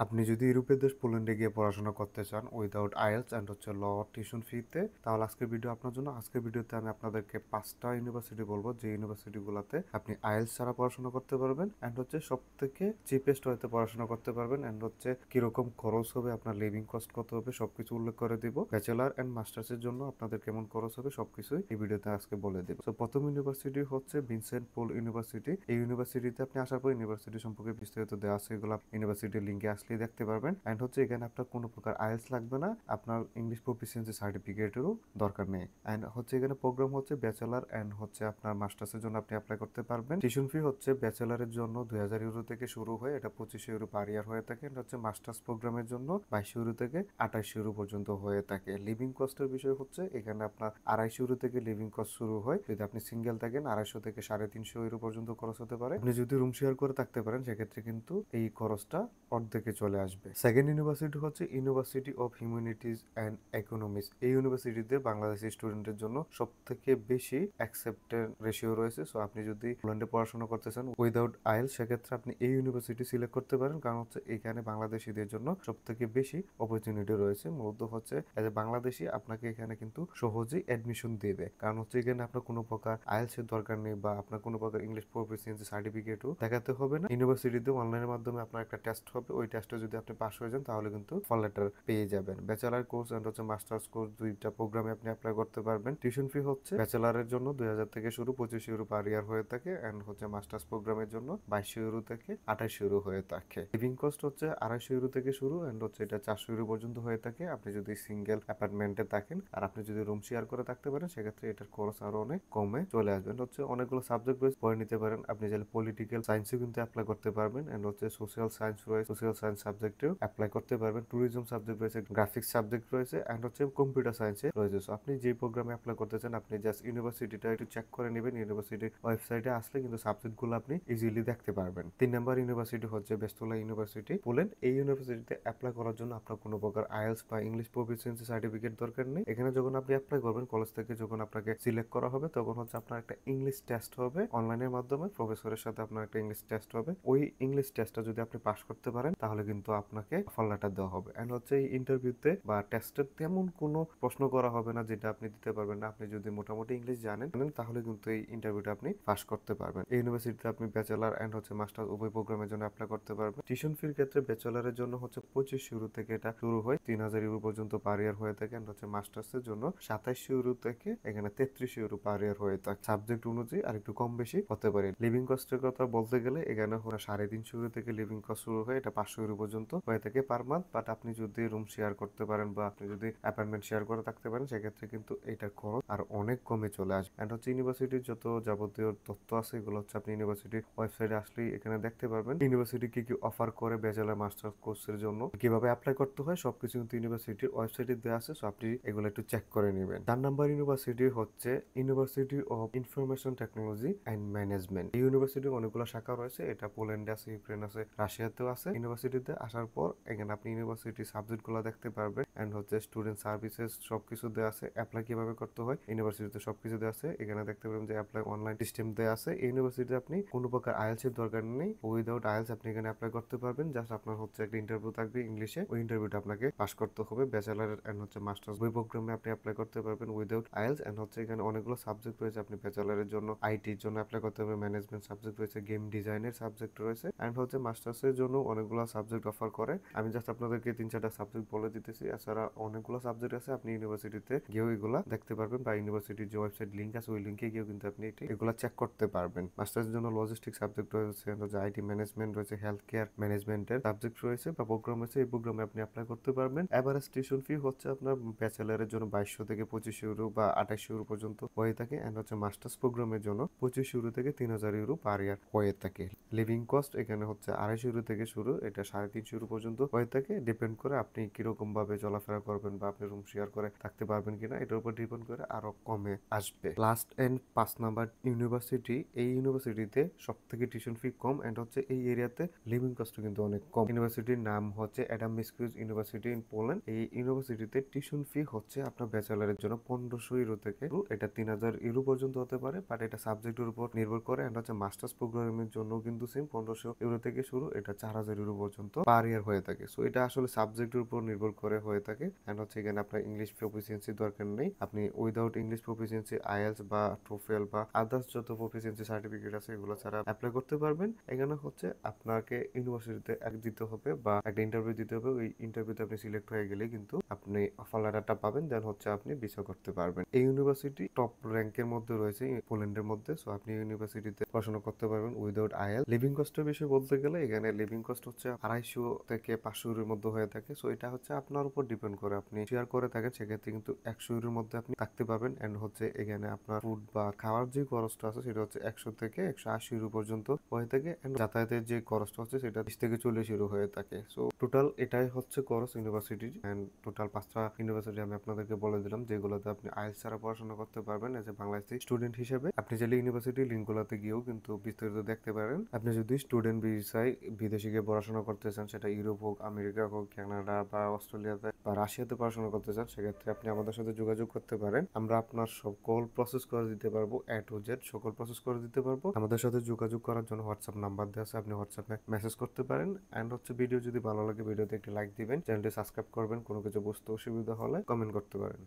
আপনি যদি ইউরোপের দেশ পোল্যান্ডে গিয়ে পড়াশোনা করতে চান উইদাউট আইএলস অ্যান্ড হচ্ছে ল টিউশন ফিতে, তাহলে আজকের ভিডিও আপনার জন্য। আজকের ভিডিওতে আমি আপনাদেরকে 5টা ইউনিভার্সিটি বলবো যে ইউনিভার্সিটিগুলোতে আপনি আইএলস ছাড়া পড়াশোনা করতে পারবেন অ্যান্ড হচ্ছে সব থেকে চিপেস্ট হয়তো পড়াশোনা করতে পারবেন অ্যান্ড হচ্ছে কিরকম খরচ হবে, আপনার লিভিং কস্ট কত হবে সবকিছু উল্লেখ করে দিব। ব্যাচেলার অ্যান্ড মাস্টার্সের জন্য আপনাদের কেমন খরচ হবে সবকিছুই এই ভিডিওতে আজকে বলে দিব। তো প্রথম ইউনিভার্সিটি হচ্ছে ভিনসেন্ট পল ইউনিভার্সিটি। এই ইউনিভার্সিটিতে আপনি আসার পর ইউনিভার্সিটি সম্পর্কে বিস্তারিত দেওয়া আছে, এগুলো ইউনিভার্সিটির লিঙ্কে আসলেই দেখতে পারবেন। অ্যান্ড হচ্ছে এখানে আপনার কোনো প্রকার আইএলস লাগবে না, আপনার ইংলিশ প্রফিসিয়েন্সি সার্টিফিকেটেরও দরকার নেই। অ্যান্ড হচ্ছে এখানে প্রোগ্রাম হচ্ছে ব্যাচেলার অ্যান্ড হচ্ছে আপনার মাস্টার্সের জন্য আপনি অ্যাপ্লাই করতে পারবেন। টিউশন ফি হচ্ছে ব্যাচেলারের জন্য 2000 ইউরো থেকে শুরু হয়ে এটা 2500 ইউরো পার ইয়ার হয়ে থাকে। এটা হচ্ছে মাস্টার্স প্রোগ্রামের জন্য 2200 ইউরো থেকে 2800 ইউরো পর্যন্ত হয়ে থাকে। লিভিং কস্টের বিষয় হচ্ছে এখানে আপনার 250 ইউরো থেকে লিভিং কস্ট শুরু হয়। যদি আপনি সিঙ্গেল থাকেন 250 থেকে 350 ইউরো পর্যন্ত খরচ হতে পারে। আপনি যদি রুম শেয়ার করে থাকতে পারেন সেক্ষেত্রে কিন্তু এই খরচটা অর্ধেকে চলে আসবে। সেকেন্ড ইউনিভার্সিটি হচ্ছে university of humanities and economics. এই ইউনিভার্সিটিতে বাংলাদেশি স্টুডেন্টের জন্য সব থেকে বেশি অ্যাকসেপ্টেড রেশিও রয়েছে। সো আপনি যদি পোল্যান্ডে পড়াশোনা করতে চান উইদাউট আইএল সেক্ষেত্রে আপনি এই ইউনিভার্সিটি সিলেক্ট করতে পারেন, কারণ হচ্ছে এখানে বাংলাদেশিদের জন্য সব থেকে বেশি অপরচুনিটি রয়েছে। মূলত হচ্ছে এজ এ বাংলাদেশি আপনাকে এখানে কিন্তু সহজেই অ্যাডমিশন দেবে, কারণ হচ্ছে এখানে আপনার কোনো প্রকার আইএলস এর দরকার নেই বা আপনার কোনো প্রকার ইংলিশ প্রফিসিয়েন্সি সার্টিফিকেটও দেখাতে হবে না। ইউনিভার্সিটিতে অনলাইনের মাধ্যমে আপনার একটা টেস্ট হবে, ওই টেস্টে যদি আপনি পাস হয়ে যান তাহলে কিন্তু অফার লেটার পেয়ে যাবেন। ব্যাচেলার কোর্স এন্ড হচ্ছে মাস্টার্স কোর্স দুইটা প্রোগ্রামে আপনি অ্যাপ্লাই করতে পারবেন। টিউশন ফি হচ্ছে ব্যাচেলারের জন্য 2000 থেকে শুরু 2500 ইউরো পার ইয়ার হয়ে থাকে এন্ড হচ্ছে মাস্টার্স প্রোগ্রামের জন্য 2200 ইউরো থেকে 2800 ইউরো হয়ে থাকে। লিভিং কস্ট হচ্ছে 250 ইউরো থেকে শুরু এন্ড হচ্ছে এটা 400 ইউরো পর্যন্ত হয়ে থাকে আপনি যদি সিঙ্গেল অ্যাপার্টমেন্টে থাকেন। আর আপনি যদি রুম শেয়ার করে থাকতে পারেন সেক্ষেত্রে এটার খরচ আরো অনেক কমে চলে আসবে। হচ্ছে অনেকগুলো সাবজেক্ট রয়েছে পড়ে নিতে পারেন। আপনি চাইলে পলিটিক্যাল সায়েন্সেও কিন্তু অ্যাপ্লাই করতে পারবেন এন্ড হচ্ছে সোশ্যাল সায়েন্স রয়েছে, সোশ্যাল সায়েন্স সাবজেক্টেও অ্যাপ্লাই করতে পারবেন। ট্যুরিজম সাবজেক্ট রয়েছে, গ্রাফিক্স সাবজেক্ট রয়েছে এন্ড হচ্ছে কম্পিউটার সায়েন্সে রয়েছে। সো আপনি যে প্রোগ্রামে অ্যাপ্লাই করতে চান আপনি জাস্ট ইউনিভার্সিটিটা একটু চেক করে নেবেন। ইউনিভার্সিটির ওয়েবসাইটে আসলে কিন্তু সাবজেক্টগুলো আপনি ইজিলি দেখতে পারবেন। 3 নম্বর ইউনিভার্সিটি হচ্ছে বেস্তোলা ইউনিভার্সিটি পোল্যান্ড। এই ইউনিভার্সিটিতে অ্যাপ্লাই করার জন্য আপনার কোনো প্রকার আইএলস বা ইংলিশ প্রফিসিয়েন্সি সার্টিফিকেট দরকার নেই। এখানে যখন আপনি অ্যাপ্লাই করবেন কলেজ থেকে যখন আপনাকে সিলেক্ট করা হবে তখন হচ্ছে আপনার একটা ইংলিশ টেস্ট হবে অনলাইনের মাধ্যমে, প্রফেসরের সাথে আপনার একটা ইংলিশ টেস্ট হবে। ওই ইংলিশ টেস্টটা যদি আপনি পাস করতে পারেন তাহলে কিন্তু আপনাকে অফার লেটার দেওয়া হবে। এন্ড হচ্ছে এই ইন্টারভিউতে বা টেস্টে তেমন কোনো প্রশ্ন করা হবে না যেটা আপনি দিতে পারবেন না। আপনি যদি মোটামুটি ইংলিশ জানেন তাহলে কিন্তু এই ইন্টারভিউটা আপনি পাস করতে পারবেন। এই ইউনিভার্সিটিতে আপনি ব্যাচেলার এন্ড হচ্ছে মাস্টার উভয় প্রোগ্রামের জন্য অ্যাপ্লাই করতে পারবেন। টিউশন ফির ক্ষেত্রে ব্যাচেলারের জন্য হচ্ছে 2500 ইউরো থেকে এটা শুরু হয়, 3000 ইউরো পর্যন্ত পার ইয়ার হয়ে থাকে। এন্ড হচ্ছে মাস্টার্সের জন্য 2700 ইউরো থেকে এখানে 3300 ইউরো পার ইয়ার হয়ে থাকে। সাবজেক্ট অনুযায়ী আর একটু কম বেশি হতে পারে। লিভিং কস্টের কথা বলতে গেলে এখানে 350 ইউরো থেকে লিভিং কস্ট শুরু হয়, এটা 500 ইউরো পর্যন্ত হয়ে থাকে পার মান্থ। বাট আপনি যদি রুম শেয়ার করতে পারেন বা আপনি যদি অ্যাপার্টমেন্ট শেয়ার করে থাকতে পারেন সেক্ষেত্রে কিন্তু এটার খরচ আর অনেক কমে চলে আসবে। এন্ড হচ্ছে ইউনিভার্সিটির যত যাবতীয় তথ্য আছে এগুলো হচ্ছে আপনি ইউনিভার্সিটির ওয়েবসাইটে আসলেই এখানে দেখতে পারবেন। ইউনিভার্সিটি কি কি অফার করে ব্যাচেলার মাস্টার্স কোর্সের জন্য, কিভাবে অ্যাপ্লাই করতে হয় সবকিছু কিন্তু ইউনিভার্সিটির ওয়েবসাইটে দেওয়া আছে। সো আপনি এগুলো একটু চেক করে নেবেন। 4 নম্বর ইউনিভার্সিটি হচ্ছে university of information technology and management. এই ইউনিভার্সিটির অনেকগুলো শাখা রয়েছে, এটা পোল্যান্ডে আছে, ইউক্রেন আছে, রাশিয়াতেও আছে। ইউনিভার্সিটিতে আসার পর এখানে আপনি ইউনিভার্সিটি সাবজেক্ট গুলো দেখতে পারবেন এন্ড হচ্ছে স্টুডেন্ট সার্ভিসেস সবকিছু দেওয়া আছে। অ্যাপ্লাই কিভাবে করতে হয় ইউনিভার্সিটিতে সবকিছু দেওয়া আছে। এখানে দেখতে পাবেন যে অ্যাপ্লাই অনলাইন সিস্টেম দেওয়া আছে। এই ইউনিভার্সিটিতে আপনি কোনো প্রকার আইএলস এর দরকার নেই, উইদাউট আইএলস আপনি এখানে অ্যাপ্লাই করতে পারবেন। জাস্ট আপনার হচ্ছে একটা ইন্টারভিউ থাকবে ইংলিশে, ওই ইন্টারভিউটা আপনাকে পাস করতে হবে। ব্যাচেলার এন্ড হচ্ছে মাস্টার্স দুই প্রোগ্রামে আপনি অ্যাপ্লাই করতে পারবেন উইদাউট আইএলস। এন্ড হচ্ছে এখানে অনেকগুলো সাবজেক্ট রয়েছে, আপনি ব্যাচেলারের জন্য আইটির জন্য অ্যাপ্লাই করতে হবে, ম্যানেজমেন্ট সাবজেক্ট রয়েছে, গেম ডিজাইনের সাবজেক্ট রয়েছে এন্ড হচ্ছে মাস্টার্স এর জন্য অনেকগুলো সাবজেক্ট অফার করে। আমি জাস্ট আপনাদেরকে 3-4টা সাবজেক্ট বলে দিতেছি, এছাড়া অনেকগুলো সাবজেক্ট আছে। আপনি ইউনিভার্সিটিতে গিয়েও এগুলা দেখতে পারবেন বা ইউনিভার্সিটির যে ওয়েবসাইট লিংক আছে ওই লিংকে গিয়েও কিন্তু আপনি এগুলা চেক করতে পারবেন। মাস্টার্সের জন্য লজিস্টিক সাবজেক্ট রয়েছে, আইটি ম্যানেজমেন্ট রয়েছে, হেলথ কেয়ার ম্যানেজমেন্টের সাবজেক্ট রয়েছে বা প্রোগ্রাম আছে, এই প্রোগ্রামে আপনি অ্যাপ্লাই করতে পারবেন। এভারেজ টিউশন ফি হচ্ছে আপনার ব্যাচেলারের জন্য 2200 থেকে 2500 ইউরো বা 2800 ইউরো পর্যন্ত হয়ে থাকে এন্ড হচ্ছে মাস্টার্স প্রোগ্রামের জন্য 2500 ইউরো থেকে 3000 ইউরো পার ইয়ার হয়ে থাকে। লিভিং কস্ট এখানে হচ্ছে 250 ইউরো থেকে শুরু, এটা 350 ইউরো পর্যন্ত হয়ে থাকে। ডিপেন্ড করে আপনি কিরকম ভাবে চলাফেরা করবেন বা আপনি রুম শেয়ার করে থাকতে পারবেন কিনা এটার উপর ডিপেন্ড করে আরো কমে আসবে। লাস্ট এন্ড 5 নম্বর ইউনিভার্সিটি, এই ইউনিভার্সিটিতে সব থেকে টিউশন ফি কম এন্ড হচ্ছে এই এরিয়াতে লিভিং কস্ট কিন্তু অনেক কম। ইউনিভার্সিটির নাম হচ্ছে অ্যাডাম মিসকিউজ ইউনিভার্সিটি ইন পোল্যান্ড। এই ইউনিভার্সিটিতে টিউশন ফি হচ্ছে আপনার ব্যাচেলারের জন্য 1500 ইউরো থেকে এটা 3000 ইউরো পর্যন্ত হতে পারে, বাট এটা সাবজেক্টের উপর নির্ভর করে। এন্ড হচ্ছে মাস্টার্স প্রোগ্রামের জন্য কিন্তু সেম 1500 ইউরো থেকে শুরু, এটা 4000 ইউরো পর্যন্ত পর্যন্ত পার ইয়ার হয়ে থাকে। সো এটা আসলে সাবজেক্টের উপর নির্ভর করে হয়ে থাকে। এন্ড হচ্ছে এখানে আপনার ইংলিশ প্রফিসিয়েন্সি দরকার নেই। আপনি উইদাউট ইংলিশ প্রফিসিয়েন্সি আইএলটিএস বা টোফেল বা আদার্স যত প্রফিসিয়েন্সি সার্টিফিকেট আছে এগুলো ছাড়া অ্যাপ্লাই করতে পারবেন। এখানে হচ্ছে আপনাকে ইউনিভার্সিটিতে দিতে হবে বা একটা ইন্টারভিউ দিতে হবে। ওই ইন্টারভিউতে আপনি সিলেক্ট হয়ে গেলে কিন্তু আপনি অফার লেটারটা পাবেন, দেন হচ্ছে আপনি ভিসা করতে পারবেন। এই ইউনিভার্সিটি টপ র্যাঙ্কের মধ্যে রয়েছে পোল্যান্ডের মধ্যে। সো আপনি ইউনিভার্সিটিতে পড়াশোনা করতে পারবেন উইদাউট আইএল। লিভিং কস্টের বিষয়ে বলতে গেলে এখানে লিভিং কস্ট হচ্ছে 250 থেকে 500 ইউরোর মধ্যে হয়ে থাকে। সো এটা হচ্ছে আপনার উপর ডিপেন্ড করে, আপনি শেয়ার করে থাকেন সেক্ষেত্রে কিন্তু 100 ইউরোর মধ্যে আপনি থাকতে পারবেন। এন্ড হচ্ছে এখানে আপনার ফুড বা খাওয়ার যে খরচটা আছে সেটা হচ্ছে 100 থেকে 180 ইউরো পর্যন্ত হয়ে থাকে। এন্ড যাতায়াতের যে খরচটা হচ্ছে সেটা 30 থেকে 40 ইউরো হয়ে থাকে। সো টোটাল এটাই হচ্ছে খরচ ইউনিভার্সিটির। এন্ড টোটাল 5টা ইউনিভার্সিটি আমি আপনাদেরকে বলে দিলাম যেগুলোতে আপনি আইএলটিএস ছাড়া পড়াশোনা করতে পারবেন এজ এ বাংলাদেশি স্টুডেন্ট হিসেবে। আপনি চাইলে ইউনিভার্সিটি লিঙ্কগুলোতে গিয়েও কিন্তু বিস্তারিত দেখতে পারেন। আপনি যদি স্টুডেন্ট ভিসায় বিদেশে গিয়ে পড়াশোনা করতে চান, সেটা ইউরোপ হোক, আমেরিকা হোক, কানাডা বা অস্ট্রেলিয়াতে বা রাশিয়াতে পড়াশোনা করতে চান, সেক্ষেত্রে আপনি আমাদের সাথে যোগাযোগ করতে পারেন। আমরা আপনার সকল প্রসেস করে দিতে পারবো, A to Z সকল প্রসেস করে দিতে পারবো। আমাদের সাথে যোগাযোগ করার জন্য হোয়াটসঅ্যাপ নাম্বার দেওয়া আছে, আপনি হোয়াটসঅ্যাপে মেসেজ করতে পারেন। এন্ড হচ্ছে ভিডিও যদি ভালো লাগে ভিডিওতে একটি লাইক দিবেন, চ্যানেলটি সাবস্ক্রাইব করবেন, কোনো কিছু বুঝতে অসুবিধা হলে কমেন্ট করতে পারেন।